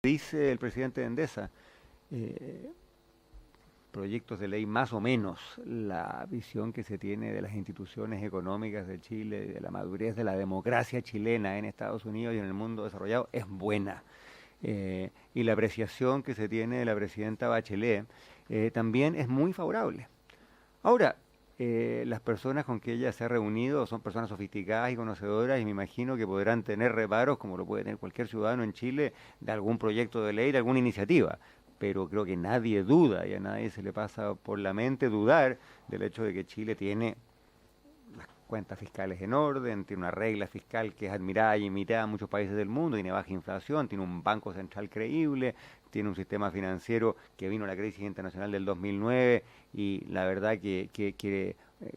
Dice el presidente de Endesa, eh, proyectos de ley más o menos la visión que se tiene de las instituciones económicas de Chile, de la madurez de la democracia chilena en Estados Unidos y en el mundo desarrollado es buena. Y la apreciación que se tiene de la presidenta Bachelet también es muy favorable. Ahora, las personas con que ella se ha reunido son personas sofisticadas y conocedoras y me imagino que podrán tener reparos, como lo puede tener cualquier ciudadano en Chile, de algún proyecto de ley, de alguna iniciativa. Pero creo que nadie duda y a nadie se le pasa por la mente dudar del hecho de que Chile tiene las cuentas fiscales en orden, tiene una regla fiscal que es admirada y imitada en muchos países del mundo, tiene baja inflación, tiene un banco central creíble, tiene un sistema financiero que vino a la crisis internacional del 2009 y la verdad que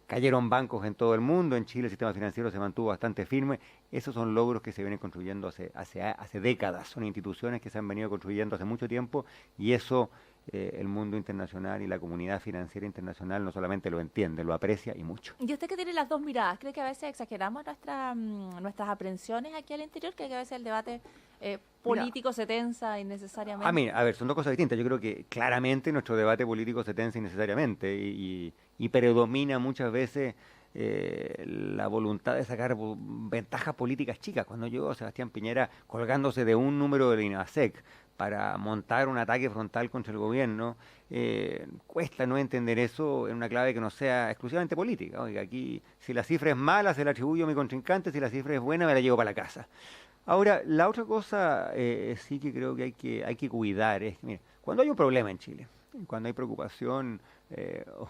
cayeron bancos en todo el mundo, en Chile el sistema financiero se mantuvo bastante firme. Esos son logros que se vienen construyendo hace décadas, son instituciones que se han venido construyendo hace mucho tiempo y eso el mundo internacional y la comunidad financiera internacional no solamente lo entiende, lo aprecia y mucho. Y usted que tiene las dos miradas, ¿cree que a veces exageramos nuestras aprensiones aquí al interior? ¿Cree que a veces el debate Mira, político se tensa mira, innecesariamente? a ver, son dos cosas distintas. Yo creo que claramente nuestro debate político se tensa innecesariamente y predomina muchas veces la voluntad de sacar ventajas políticas chicas. Cuando llegó Sebastián Piñera colgándose de un número del INASEC para montar un ataque frontal contra el gobierno, cuesta no entender eso en una clave que no sea exclusivamente política. Oiga, aquí si la cifra es mala se la atribuyo a mi contrincante, si la cifra es buena me la llevo para la casa. Ahora, la otra cosa sí que creo que hay que cuidar es, mira, cuando hay un problema en Chile, cuando hay preocupación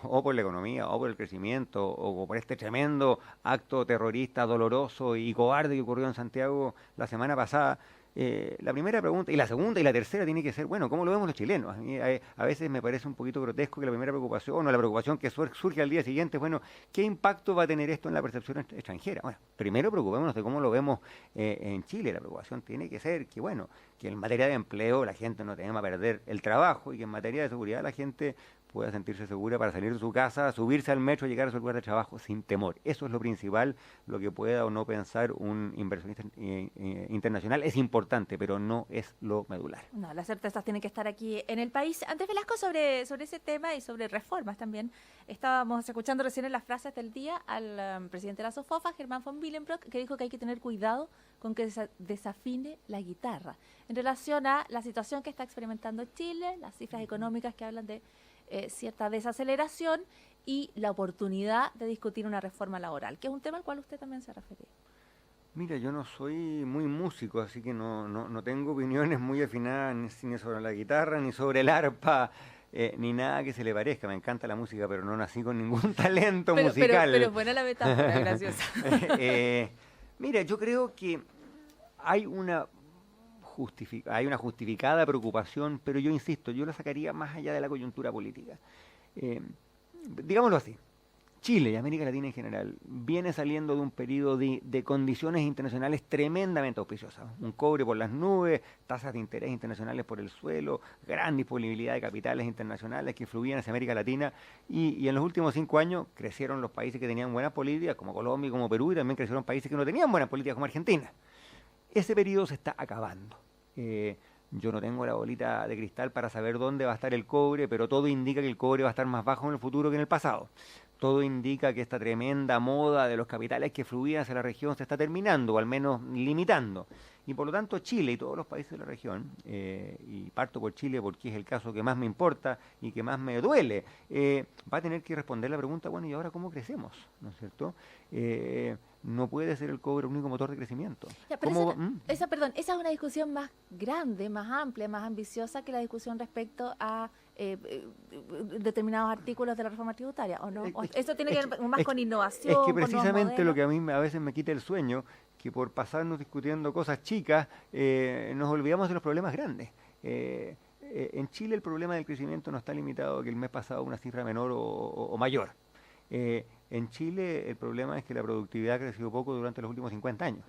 o por la economía, o por el crecimiento, o por este tremendo acto terrorista, doloroso y cobarde que ocurrió en Santiago la semana pasada, la primera pregunta, y la segunda y la tercera tiene que ser, bueno, ¿cómo lo vemos los chilenos? A mí a veces me parece un poquito grotesco que la primera preocupación o la preocupación que surge al día siguiente es, bueno, ¿qué impacto va a tener esto en la percepción extranjera? Bueno, primero preocupémonos de cómo lo vemos en Chile. La preocupación tiene que ser que, bueno, que en materia de empleo la gente no tenga que perder el trabajo y que en materia de seguridad la gente pueda sentirse segura para salir de su casa, subirse al metro y llegar a su lugar de trabajo sin temor. Eso es lo principal, lo que pueda o no pensar un inversionista internacional es importante, pero no es lo medular. No, las certezas tienen que estar aquí en el país. Antes, Velasco, sobre ese tema y sobre reformas también. Estábamos escuchando recién en las frases del día al presidente de la SOFOFA, Germán von Willenbrock, que dijo que hay que tener cuidado con que desafine la guitarra en relación a la situación que está experimentando Chile, las cifras económicas que hablan de cierta desaceleración y la oportunidad de discutir una reforma laboral, que es un tema al cual usted también se ha referido. Mira, yo no soy muy músico, así que no tengo opiniones muy afinadas ni sobre la guitarra, ni sobre el arpa, ni nada que se le parezca. Me encanta la música, pero no nací con ningún talento Pero musical. es buena la metáfora, graciosa. Eh, Mira, yo creo que hay hay una justificada preocupación, pero yo insisto, yo la sacaría más allá de la coyuntura política. Eh, Digámoslo así, Chile y América Latina en general viene saliendo de un periodo de condiciones internacionales tremendamente auspiciosas. Un cobre por las nubes, tasas de interés internacionales por el suelo, gran disponibilidad de capitales internacionales que fluían hacia América Latina y en los últimos 5 años crecieron los países que tenían buenas políticas, como Colombia y como Perú, y también crecieron países que no tenían buenas políticas, como Argentina. Ese periodo se está acabando. Yo no tengo la bolita de cristal para saber dónde va a estar el cobre, pero todo indica que el cobre va a estar más bajo en el futuro que en el pasado. Todo indica que esta tremenda moda de los capitales que fluían hacia la región se está terminando, o al menos limitando. Y por lo tanto Chile y todos los países de la región, y parto por Chile porque es el caso que más me importa y que más me duele, va a tener que responder la pregunta, bueno, ¿y ahora cómo crecemos? ¿No es cierto? No puede ser el cobre el único motor de crecimiento. Ya, pero ¿Cómo? ¿Mm? esa es una discusión más grande, más amplia, más ambiciosa que la discusión respecto a determinados artículos de la reforma tributaria, ¿o no? Eso tiene que ver más Es, con es que innovación, con nuevos precisamente lo modelos. que a mí a veces me quita el sueño, que por pasarnos discutiendo cosas chicas, nos olvidamos de los problemas grandes. En Chile el problema del crecimiento no está limitado a que el mes pasado una cifra menor o mayor. En Chile el problema es que la productividad ha crecido poco durante los últimos 50 años.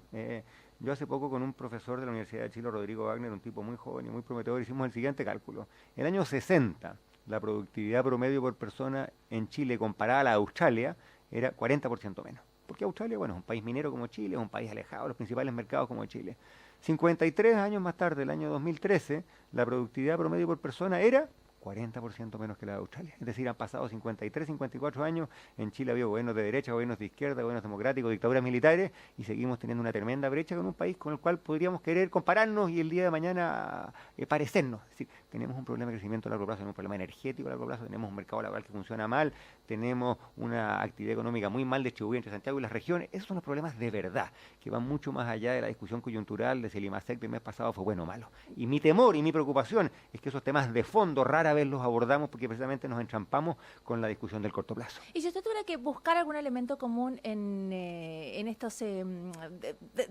Yo hace poco con un profesor de la Universidad de Chile, Rodrigo Wagner, un tipo muy joven y muy prometedor, hicimos el siguiente cálculo. En el año 60, la productividad promedio por persona en Chile comparada a la de Australia era 40% menos. Porque Australia, bueno, es un país minero como Chile, es un país alejado de los principales mercados como Chile. 53 años más tarde, el año 2013, la productividad promedio por persona era 40% menos que la de Australia. Es decir, han pasado 53, 54 años, en Chile ha habido gobiernos de derecha, gobiernos de izquierda, gobiernos democráticos, dictaduras militares, y seguimos teniendo una tremenda brecha con un país con el cual podríamos querer compararnos y el día de mañana parecernos. Es decir, tenemos un problema de crecimiento a largo plazo, tenemos un problema energético a largo plazo, tenemos un mercado laboral que funciona mal, tenemos una actividad económica muy mal distribuida entre Santiago y las regiones. Esos son los problemas de verdad, que van mucho más allá de la discusión coyuntural de si el IMASEC del mes pasado fue bueno o malo. Y mi temor y mi preocupación es que esos temas de fondo rara vez los abordamos porque precisamente nos entrampamos con la discusión del corto plazo. Y si usted tuviera que buscar algún elemento común en estos,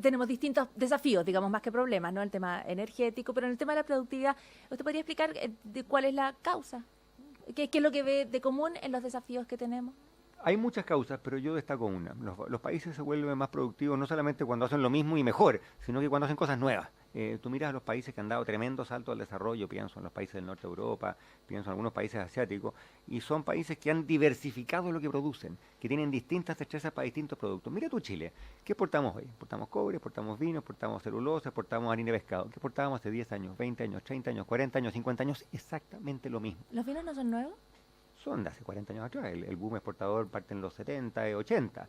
tenemos distintos desafíos, digamos, más que problemas, ¿no? El tema energético, pero en el tema de la productividad, ¿usted podría explicar de cuál es la causa? ¿Qué es lo que ve de común en los desafíos que tenemos? Hay muchas causas, pero yo destaco una. Los países se vuelven más productivos no solamente cuando hacen lo mismo y mejor, sino que cuando hacen cosas nuevas. Tú miras a los países que han dado tremendos saltos al desarrollo, pienso en los países del norte de Europa, pienso en algunos países asiáticos, y son países que han diversificado lo que producen, que tienen distintas destrezas para distintos productos. Mira tú Chile, ¿qué exportamos hoy? Exportamos cobre, exportamos vino, exportamos celulosa, exportamos harina de pescado. ¿Qué exportábamos hace 10 años, 20 años, 30 años, 40 años, 50 años? Exactamente lo mismo. ¿Los vinos no son nuevos? Son de hace 40 años atrás. El boom exportador parte en los 70 y 80.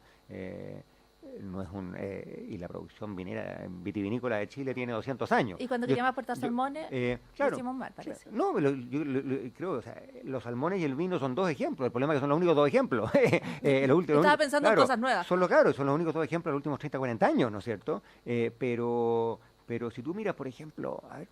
No es y la producción vinera, vitivinícola de Chile tiene 200 años. Y cuando queríamos exportar salmones, claro, hicimos mal, parece. No, creo, o sea, los salmones y el vino son dos ejemplos. El problema es que son los únicos dos ejemplos. Estaba pensando en cosas nuevas. Son los únicos dos ejemplos de los últimos 30, 40 años, ¿no es cierto? Pero si tú miras, por ejemplo, a ver,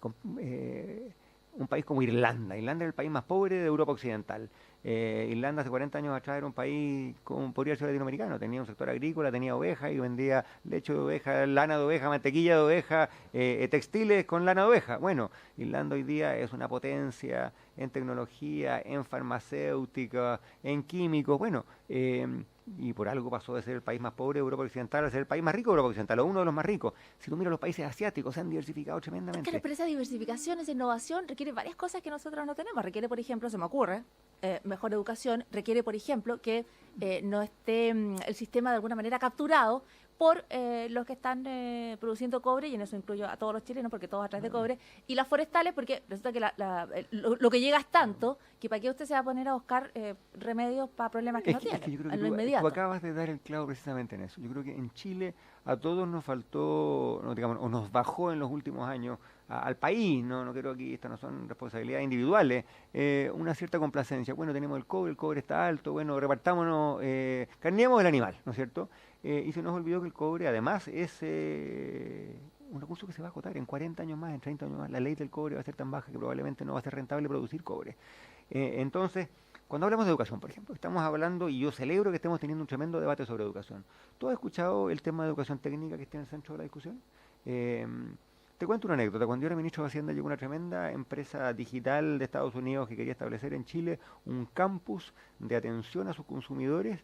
un país como Irlanda. Irlanda es el país más pobre de Europa Occidental. Irlanda hace 40 años atrás era un país como podría ser latinoamericano, tenía un sector agrícola, tenía ovejas y vendía leche de oveja, lana de oveja, mantequilla de oveja, textiles con lana de oveja. Bueno, Irlanda hoy día es una potencia en tecnología, en farmacéutica, en químicos, bueno, y por algo pasó de ser el país más pobre de Europa Occidental a ser el país más rico de Europa Occidental, o uno de los más ricos. Si tú miras los países asiáticos, se han diversificado tremendamente. Claro, pero esa diversificación, esa innovación requiere varias cosas que nosotros no tenemos. Requiere, por ejemplo, se me ocurre, mejor educación, requiere, por ejemplo, que no esté el sistema de alguna manera capturado por los que están produciendo cobre, y en eso incluyo a todos los chilenos, porque todos a través de cobre, y las forestales, porque resulta que lo que llega es tanto que para qué usted se va a poner a buscar remedios para problemas que no tiene, yo creo en que lo inmediato. tú acabas de dar el clavo precisamente en eso. Yo creo que en Chile a todos nos faltó, no, digamos, o nos bajó en los últimos años al país, no creo que estas no son responsabilidades individuales, una cierta complacencia. Bueno, tenemos el cobre está alto, bueno, repartámonos, carneemos el animal, ¿no es cierto? Y se nos olvidó que el cobre además es un recurso que se va a agotar en 40 años más, en 30 años más. La ley del cobre va a ser tan baja que probablemente no va a ser rentable producir cobre. Entonces, cuando hablamos de educación, por ejemplo, estamos hablando, y yo celebro que estemos teniendo un tremendo debate sobre educación. ¿Tú has escuchado el tema de educación técnica que está en el centro de la discusión? Te cuento una anécdota. Cuando yo era ministro de Hacienda llegó una tremenda empresa digital de Estados Unidos que quería establecer en Chile un campus de atención a sus consumidores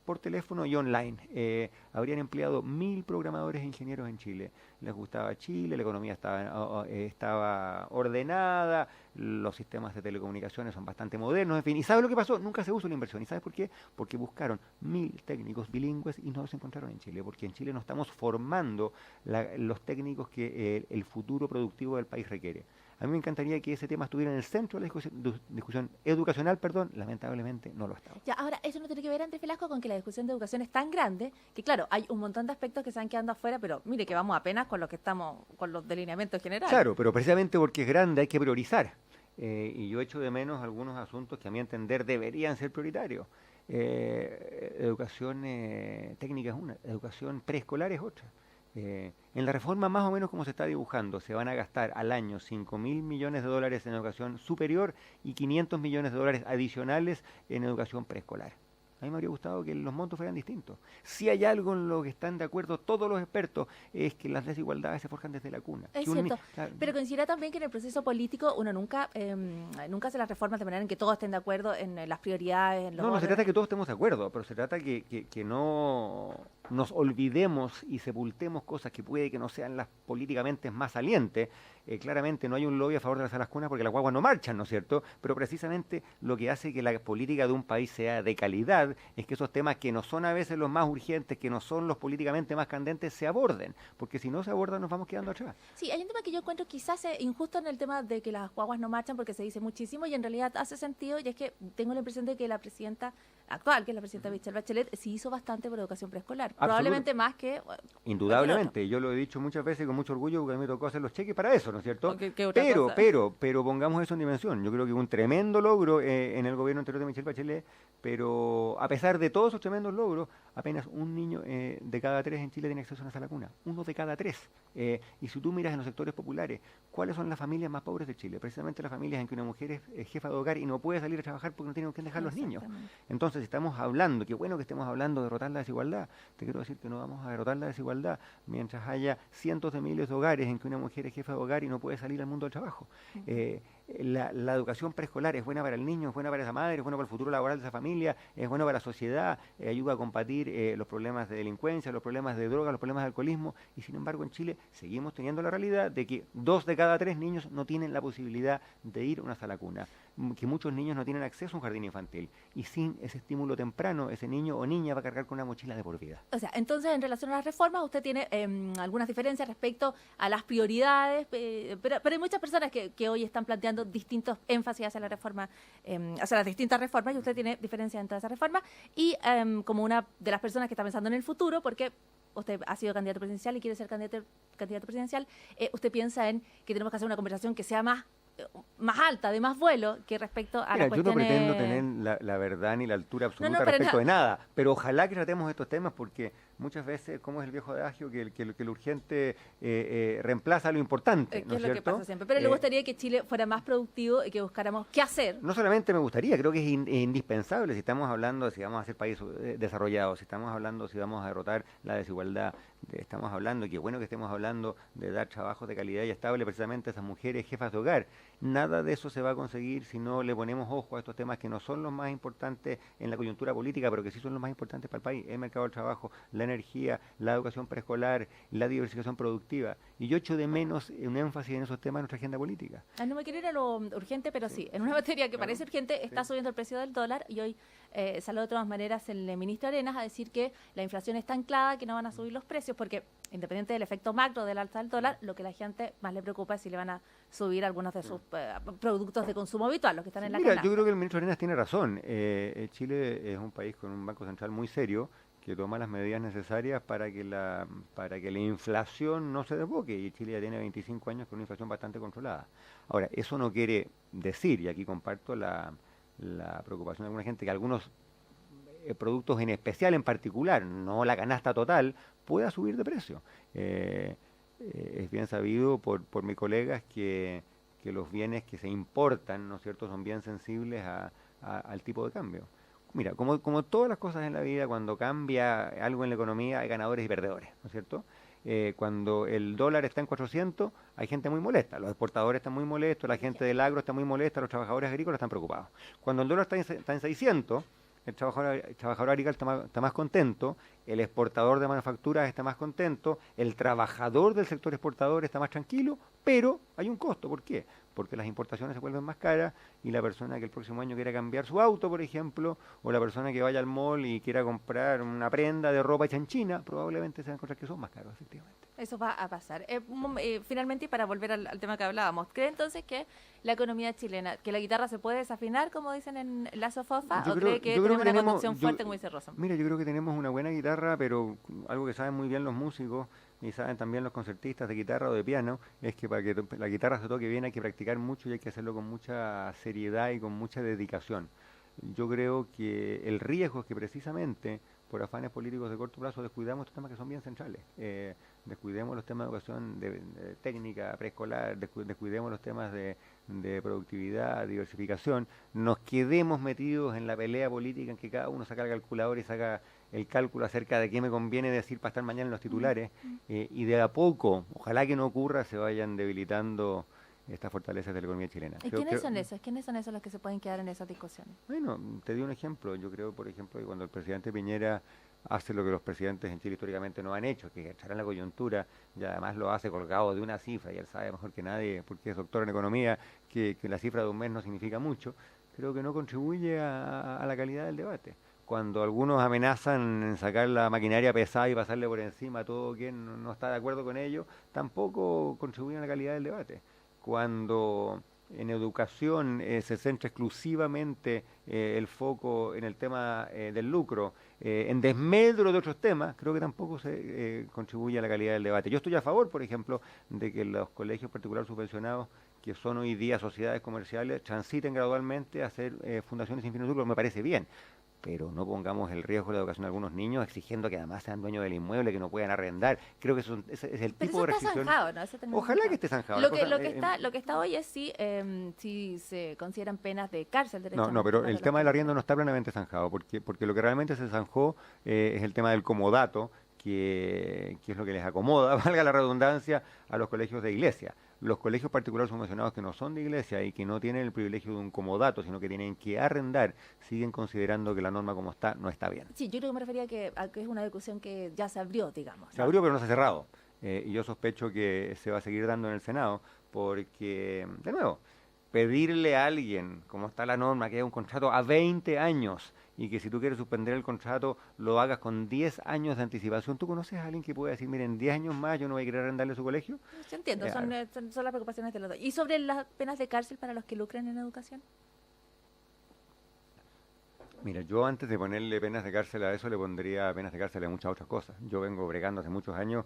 por teléfono y online. Habrían empleado 1.000 programadores e ingenieros en Chile. Les gustaba Chile, la economía estaba ordenada, los sistemas de telecomunicaciones son bastante modernos, en fin. ¿Y sabes lo que pasó? Nunca se usó la inversión. ¿Y sabes por qué? Porque buscaron 1.000 técnicos bilingües y no los encontraron en Chile, porque en Chile no estamos formando los técnicos que el futuro productivo del país requiere. A mí me encantaría que ese tema estuviera en el centro de la discusión educacional, lamentablemente no lo está. Ya, ahora, eso no tiene que ver, Andrés Velasco, con que la discusión de educación es tan grande que, claro, hay un montón de aspectos que se van quedando afuera, pero mire que vamos apenas con lo que estamos, con los delineamientos generales. Claro, pero precisamente porque es grande hay que priorizar. Y yo echo de menos algunos asuntos que a mi entender deberían ser prioritarios. Educación técnica es una, educación preescolar es otra. En la reforma más o menos como se está dibujando, se van a gastar al año 5.000 millones de dólares en educación superior y 500 millones de dólares adicionales en educación preescolar. A mí me habría gustado que los montos fueran distintos. Si hay algo en lo que están de acuerdo todos los expertos, es que las desigualdades se forjan desde la cuna. Es cierto, pero considera también que en el proceso político uno nunca hace las reformas de manera en que todos estén de acuerdo en las prioridades. En los no se trata de que todos estemos de acuerdo, pero se trata que no nos olvidemos y sepultemos cosas que puede que no sean las políticamente más salientes. Claramente no hay un lobby a favor de las salas cunas porque las guaguas no marchan, ¿no es cierto? Pero precisamente lo que hace que la política de un país sea de calidad es que esos temas que no son a veces los más urgentes, que no son los políticamente más candentes, se aborden, porque si no se abordan nos vamos quedando atrás. Sí, hay un tema que yo encuentro quizás injusto en el tema de que las guaguas no marchan porque se dice muchísimo y en realidad hace sentido, y es que tengo la impresión de que la presidenta actual, que es la presidenta Michelle Bachelet, sí hizo bastante por educación preescolar, probablemente más que indudablemente, yo lo he dicho muchas veces con mucho orgullo porque a mí me tocó hacer los cheques para eso, ¿no es cierto? Pero pongamos eso en dimensión. Yo creo que hubo un tremendo logro en el gobierno anterior de Michelle Bachelet, pero a pesar de todos esos tremendos logros, apenas un niño de cada 3 en Chile tiene acceso a una sala cuna. 1 de cada 3. Y si tú miras en los sectores populares, ¿cuáles son las familias más pobres de Chile? Precisamente las familias en que una mujer es jefa de hogar y no puede salir a trabajar porque no tiene con quién dejar los niños. Entonces, si estamos hablando, qué bueno que estemos hablando de derrotar la desigualdad, te quiero decir que no vamos a derrotar la desigualdad mientras haya cientos de miles de hogares en que una mujer es jefa de hogar y no puede salir al mundo del trabajo. La educación preescolar es buena para el niño, es buena para esa madre, es buena para el futuro laboral de esa familia, es buena para la sociedad, ayuda a combatir los problemas de delincuencia, los problemas de droga, los problemas de alcoholismo, y sin embargo en Chile seguimos teniendo la realidad de que 2 de cada 3 niños no tienen la posibilidad de ir a una sala cuna, que muchos niños no tienen acceso a un jardín infantil, y sin ese estímulo temprano, ese niño o niña va a cargar con una mochila de por vida. O sea, entonces en relación a las reformas, usted tiene algunas diferencias respecto a las prioridades, pero hay muchas personas que hoy están planteando distintos énfasis hacia la reforma, hacia las distintas reformas, y usted tiene diferencias entre esas reformas, y como una de las personas que está pensando en el futuro, porque usted ha sido candidato presidencial y quiere ser candidato presidencial, usted piensa en que tenemos que hacer una conversación que sea más alta, de más vuelo, que respecto a las cuestiones... Yo no pretendo tener la verdad ni la altura absoluta respecto de nada, pero ojalá que tratemos estos temas porque muchas veces, como es el viejo adagio, que lo urgente reemplaza lo importante, ¿no es lo que pasa siempre. Pero le gustaría que Chile fuera más productivo y que buscáramos qué hacer. No solamente me gustaría, creo que es indispensable si estamos hablando, si vamos a ser país desarrollado, si estamos hablando, si vamos a derrotar la desigualdad, estamos hablando, y qué bueno que estemos hablando de dar trabajos de calidad y estable precisamente a esas mujeres jefas de hogar. Nada de eso se va a conseguir si no le ponemos ojo a estos temas que no son los más importantes en la coyuntura política, pero que sí son los más importantes para el país: el mercado del trabajo, la energía, la educación preescolar, la diversificación productiva. Y yo echo de menos un énfasis en esos temas en nuestra agenda política. No me quiero ir a lo urgente, pero sí, en una materia que parece urgente, está subiendo el precio del dólar, y hoy salió de todas maneras el ministro Arenas a decir que la inflación está anclada, que no van a subir los precios, porque independiente del efecto macro del alza del dólar, lo que a la gente más le preocupa es si le van a subir algunos de sus productos de consumo habitual, los que están en la canasta. Yo creo que el ministro Arenas tiene razón. Chile es un país con un banco central muy serio que toma las medidas necesarias para que la inflación no se desboque, y Chile ya tiene 25 años con una inflación bastante controlada. Ahora, eso no quiere decir, y aquí comparto la preocupación de alguna gente, que algunos productos en especial, en particular, no la canasta total, pueda subir de precio. Es bien sabido por mis colegas que los bienes que se importan, ¿no es cierto?, son bien sensibles al tipo de cambio. Mira, como todas las cosas en la vida, cuando cambia algo en la economía hay ganadores y perdedores, ¿no es cierto? Cuando el dólar está en 400, hay gente muy molesta, los exportadores están muy molestos, la gente del agro está muy molesta, los trabajadores agrícolas están preocupados. Cuando el dólar está en 600, el trabajador agrícola está más contento, el exportador de manufacturas está más contento, el trabajador del sector exportador está más tranquilo, pero hay un costo. ¿Por qué? Porque las importaciones se vuelven más caras y la persona que el próximo año quiera cambiar su auto, por ejemplo, o la persona que vaya al mall y quiera comprar una prenda de ropa hecha en China, probablemente se van a encontrar que son más caros, efectivamente. Eso va a pasar. Finalmente, y para volver al tema que hablábamos, ¿cree entonces que la economía chilena, que la guitarra se puede desafinar, como dicen en la SOFOFA, o cree que tenemos una conducción fuerte, como dice Rosa? Mira, yo creo que tenemos una buena guitarra, pero algo que saben muy bien los músicos y saben también los concertistas de guitarra o de piano, es que para que la guitarra se toque bien hay que practicar mucho y hay que hacerlo con mucha seriedad y con mucha dedicación. Yo creo que el riesgo es que precisamente por afanes políticos de corto plazo descuidamos estos temas que son bien centrales. Descuidemos los temas de educación de técnica preescolar, descuidemos los temas de productividad, diversificación, nos quedemos metidos en la pelea política en que cada uno saca el calculador y saca el cálculo acerca de qué me conviene decir para estar mañana en los titulares, y de a poco, ojalá que no ocurra, se vayan debilitando estas fortalezas de la economía chilena. ¿Y quiénes son esos? ¿Quiénes son esos los que se pueden quedar en esas discusiones? Bueno, te doy un ejemplo. Yo creo, por ejemplo, que cuando el presidente Piñera hace lo que los presidentes en Chile históricamente no han hecho, que es echar en la coyuntura, y además lo hace colgado de una cifra, y él sabe mejor que nadie, porque es doctor en economía, que la cifra de un mes no significa mucho, creo que no contribuye a la calidad del debate. Cuando algunos amenazan en sacar la maquinaria pesada y pasarle por encima a todo quien no está de acuerdo con ello, tampoco contribuyen a la calidad del debate. Cuando en educación se centra exclusivamente el foco en el tema del lucro, en desmedro de otros temas, creo que tampoco se contribuye a la calidad del debate. Yo estoy a favor, por ejemplo, de que los colegios particulares subvencionados, que son hoy día sociedades comerciales, transiten gradualmente a ser fundaciones sin fines de lucro, me parece bien. Pero no pongamos el riesgo de la educación de algunos niños exigiendo que además sean dueños del inmueble, que no puedan arrendar. Creo que ese es el Pero tipo de eso está restricción. zanjado, ¿no? Eso tenemos Ojalá zanjado. que esté zanjado. Lo que está hoy es si se consideran penas de cárcel No, derechamente. pero el tema del arriendo no está plenamente zanjado, porque lo que realmente se zanjó es el tema del comodato, que es lo que les acomoda, valga la redundancia, a los colegios de iglesia. Los colegios particulares subvencionados que no son de iglesia y que no tienen el privilegio de un comodato, sino que tienen que arrendar, siguen considerando que la norma como está no está bien. Sí, yo creo que me refería a que es una discusión que ya se abrió, digamos. Se abrió pero no se ha cerrado. Y yo sospecho que se va a seguir dando en el Senado, porque, de nuevo, pedirle a alguien, como está la norma, que haya un contrato a 20 años y que si tú quieres suspender el contrato lo hagas con 10 años de anticipación. ¿Tú conoces a alguien que pueda decir, miren, 10 años más yo no voy a querer arrendarle su colegio? Yo entiendo, son las preocupaciones de los dos. ¿Y sobre las penas de cárcel para los que lucran en educación? Mira, yo antes de ponerle penas de cárcel a eso le pondría penas de cárcel a muchas otras cosas. Yo vengo bregando hace muchos años,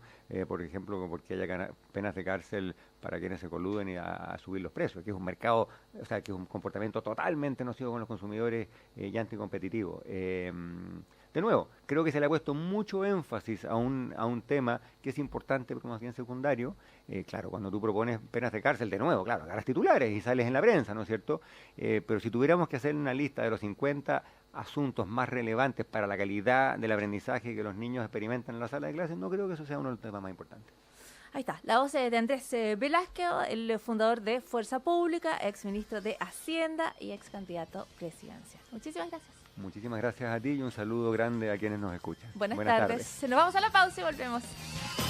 por ejemplo, porque haya penas de cárcel para quienes se coluden y a subir los precios, que es un mercado, o sea, que es un comportamiento totalmente nocivo con los consumidores y anticompetitivo. De nuevo, creo que se le ha puesto mucho énfasis a un tema que es importante, pero más bien secundario. Claro, cuando tú propones penas de cárcel, de nuevo, claro, agarras titulares y sales en la prensa, ¿no es cierto? Pero si tuviéramos que hacer una lista de los 50 asuntos más relevantes para la calidad del aprendizaje que los niños experimentan en la sala de clases, no creo que eso sea uno de los temas más importantes. Ahí está, la voz de Andrés Velázquez, el fundador de Fuerza Pública, ex ministro de Hacienda y ex candidato presidencial. Muchísimas gracias. Muchísimas gracias a ti y un saludo grande a quienes nos escuchan. Buenas tardes. Nos vamos a la pausa y volvemos.